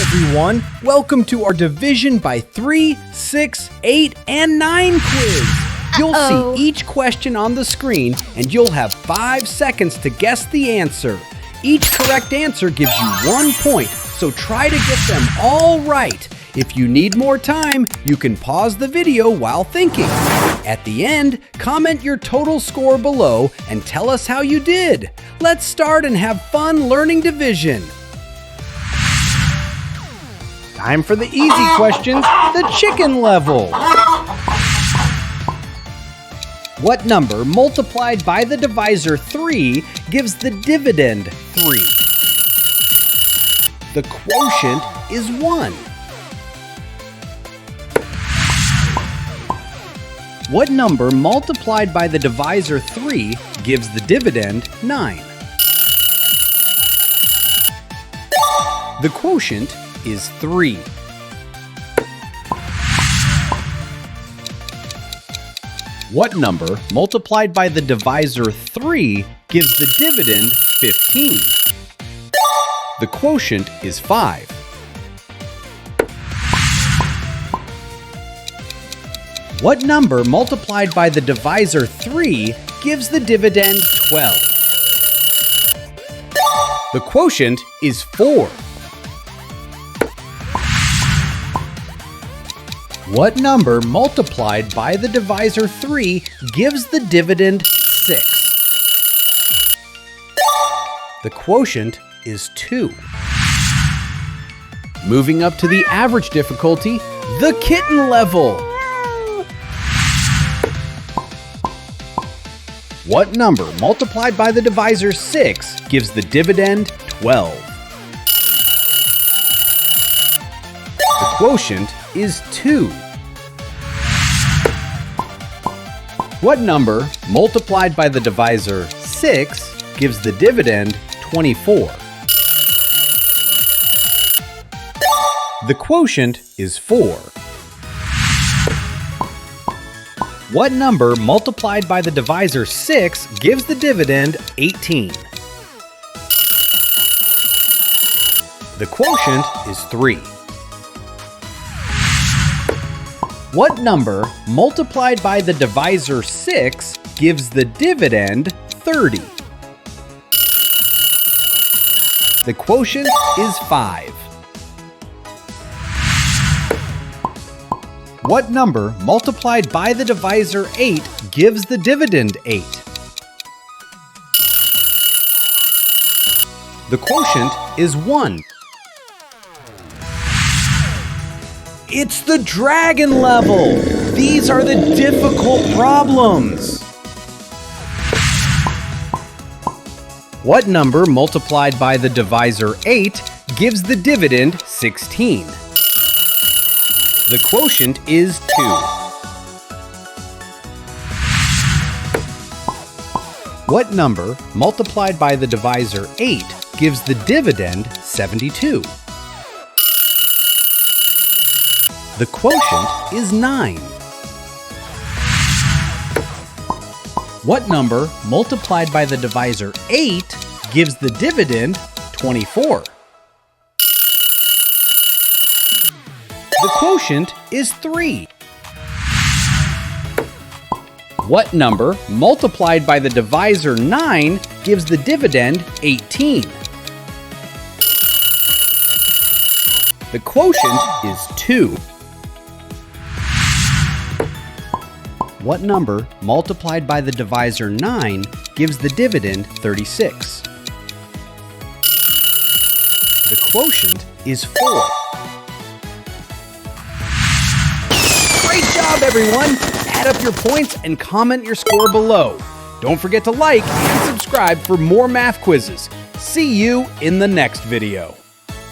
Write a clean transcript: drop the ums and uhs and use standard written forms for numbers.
everyone! Welcome to our division by 3, 6, 8, and 9 quiz. You'll see each question on the screen and you'll have 5 seconds to guess the answer. Each correct answer gives you 1 point, so try to get them all right. If you need more time, you can pause the video while thinking. At the end, comment your total score below and tell us how you did. Let's start and have fun learning division. Time for the easy questions, the chicken level. What number multiplied by the divisor 3 gives the dividend 3? The quotient is 1. What number multiplied by the divisor 3 gives the dividend 9? The quotient is 3. What number multiplied by the divisor 3 gives the dividend 15? The quotient is 5. What number multiplied by the divisor 3 gives the dividend 12? The quotient is 4. What number multiplied by the divisor 3 gives the dividend 6? The quotient is 2. Moving up to the average difficulty, the kitten level. What number multiplied by the divisor 6 gives the dividend 12? The quotient is 2. What number multiplied by the divisor 6 gives the dividend 24? The quotient is 4. What number multiplied by the divisor 6 gives the dividend 18? The quotient is 3. What number multiplied by the divisor 6 gives the dividend 30? The quotient is 5. What number multiplied by the divisor 8 gives the dividend 8? The quotient is 1. It's the dragon level! These are the difficult problems! What number multiplied by the divisor 8 gives the dividend 16? The quotient is 2. What number multiplied by the divisor 8 gives the dividend 72? The quotient is 9. What number multiplied by the divisor 8 gives the dividend 24? The quotient is 3. What number multiplied by the divisor 9 gives the dividend 18? The quotient is 2. What number multiplied by the divisor 9 gives the dividend 36? The quotient is 4. Great job, everyone! Add up your points and comment your score below. Don't forget to like and subscribe for more math quizzes. See you in the next video.